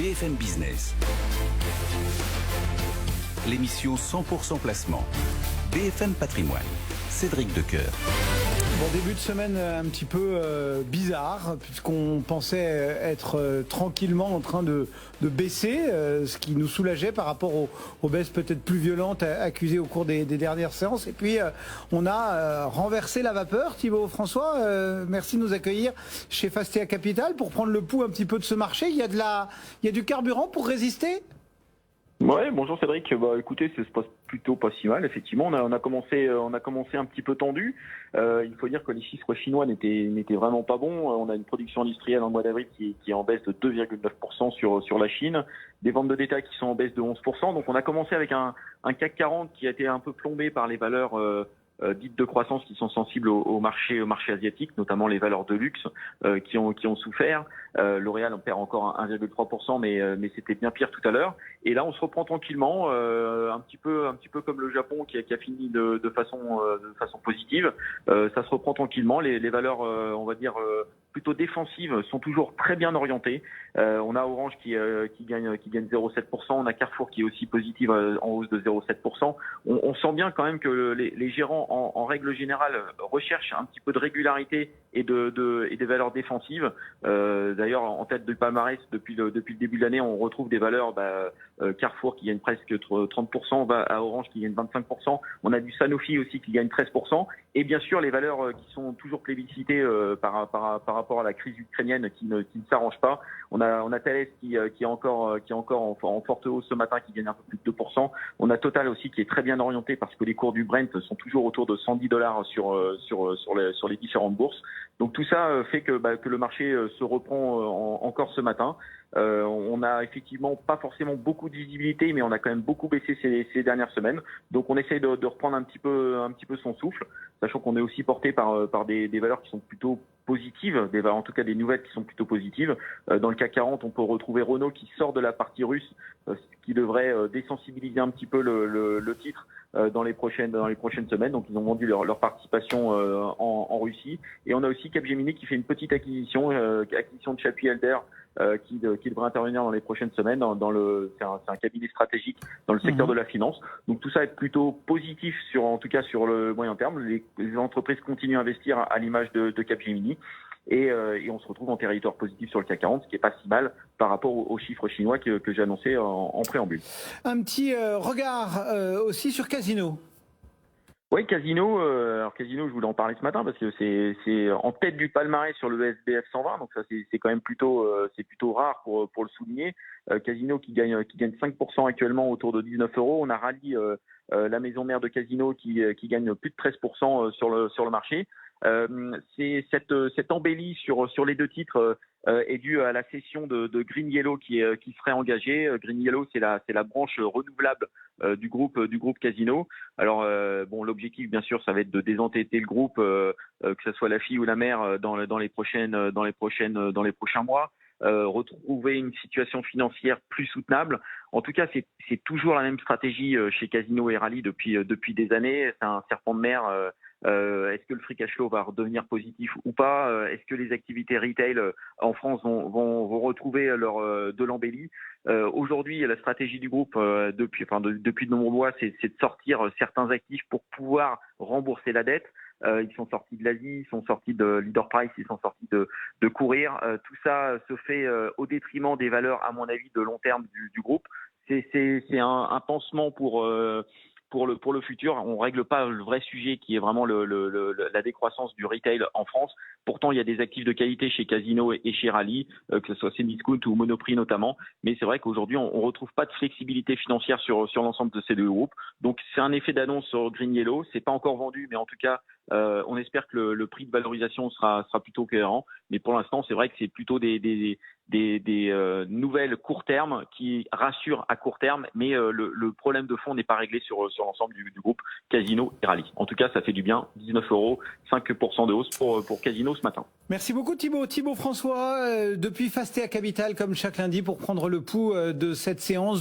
BFM Business. L'émission 100% placement. BFM Patrimoine. Cédric Decoeur. Bon, début de semaine un petit peu bizarre, puisqu'on pensait être tranquillement en train de baisser, ce qui nous soulageait par rapport aux baisses peut-être plus violentes accusées au cours des dernières séances. Et puis, on a renversé la vapeur. Thibaut François, merci de nous accueillir chez Fastea Capital pour prendre le pouls un petit peu de ce marché. Il y a du carburant pour résister ? Ouais, bonjour Cédric. Écoutez, ça se passe plutôt pas si mal. Effectivement, on a commencé un petit peu tendu. Il faut dire que les chiffres chinois n'étaient vraiment pas bons. On a une production industrielle en mois d'avril qui est en baisse de 2,9% sur la Chine, des ventes de détail qui sont en baisse de 11%. Donc on a commencé avec un CAC 40 qui a été un peu plombé par les valeurs dites de croissance qui sont sensibles au marché asiatique, notamment les valeurs de luxe qui ont souffert. L'Oréal en perd encore 1,3%, mais c'était bien pire tout à l'heure. Et là, on se reprend tranquillement, un petit peu comme le Japon qui a fini de façon positive. Ça se reprend tranquillement. Les valeurs, on va dire plutôt défensives, sont toujours très bien orientées. On a Orange qui gagne 0,7%. On a Carrefour qui est aussi positive en hausse de 0,7%. On sent bien quand même que les gérants en règle générale recherchent un petit peu de régularité et des valeurs défensives. D'ailleurs, en tête du palmarès depuis le début de l'année, on retrouve des valeurs Carrefour qui gagne presque 30%, on va à Orange qui gagne 25%, on a du Sanofi aussi qui gagne 13%, et bien sûr les valeurs qui sont toujours plébiscitées par rapport à la crise ukrainienne qui ne s'arrange pas. On a Thales qui est encore en forte hausse ce matin, qui gagne un peu plus de 2%. On a Total aussi qui est très bien orienté parce que les cours du Brent sont toujours autour de $110 sur les différentes bourses. Donc tout ça fait que le marché se reprend encore ce matin. On a effectivement pas forcément beaucoup de visibilité, mais on a quand même beaucoup baissé ces dernières semaines. Donc on essaye de reprendre un petit peu son souffle, sachant qu'on est aussi porté par des valeurs qui sont plutôt positives, en tout cas des nouvelles qui sont plutôt positives. Dans le CAC 40, on peut retrouver Renault qui sort de la partie russe, ce qui devrait désensibiliser un petit peu le titre dans les prochaines semaines. Donc ils ont vendu leur participation en Russie. Et on a aussi Capgemini qui fait une petite acquisition de Chapuis Helder, qui devrait intervenir dans les prochaines semaines. C'est un cabinet stratégique dans le secteur de la finance. Donc tout ça est plutôt positif en tout cas sur le moyen terme. Les entreprises continuent à investir à l'image de Capgemini. Et on se retrouve en territoire positif sur le CAC 40, ce qui est pas si mal par rapport aux chiffres chinois que j'ai annoncés en préambule. Un petit regard aussi sur Casino. Oui, Casino. Alors Casino, je voulais en parler ce matin parce que c'est en tête du palmarès sur le SBF 120. Donc ça, c'est quand même plutôt rare pour le souligner. Casino qui gagne 5% actuellement autour de 19 €. On a Rallye, la maison mère de Casino, qui gagne plus de 13% sur le marché. C'est cette embellie sur les deux titres est due à la cession de Green Yellow qui serait engagée. Green Yellow, c'est la branche renouvelable du groupe Casino. Alors l'objectif bien sûr, ça va être de désentêter le groupe, que ce soit la fille ou la mère dans les prochains mois. Retrouver une situation financière plus soutenable. En tout cas, c'est toujours la même stratégie chez Casino et Rallye depuis des années. C'est un serpent de mer. Est-ce que le free cash flow va redevenir positif ou pas? Est-ce que les activités retail en France vont retrouver de l'embellie? Aujourd'hui, la stratégie du groupe depuis de nombreux mois, c'est de sortir certains actifs pour pouvoir rembourser la dette. Ils sont sortis de l'Asie, ils sont sortis de Leader Price, ils sont sortis de Courir. Tout ça se fait au détriment des valeurs, à mon avis, de long terme du groupe. C'est un pansement pour le futur. On règle pas le vrai sujet qui est vraiment la décroissance du retail en France. Pourtant, il y a des actifs de qualité chez Casino et chez Rallye, que ce soit Cdiscount ou Monoprix notamment. Mais c'est vrai qu'aujourd'hui, on retrouve pas de flexibilité financière sur l'ensemble de ces deux groupes. Donc, c'est un effet d'annonce sur Green Yellow. C'est pas encore vendu, mais en tout cas, on espère que le prix de valorisation sera plutôt cohérent. Mais pour l'instant, c'est vrai que c'est plutôt des nouvelles court terme qui rassurent à court terme, mais le problème de fond n'est pas réglé sur l'ensemble du groupe Casino et Rallye. En tout cas, ça fait du bien. 19 €, 5% de hausse pour Casino ce matin. Merci beaucoup Thibaut. Thibaut François, depuis Fastea Capital, comme chaque lundi, pour prendre le pouls de cette séance.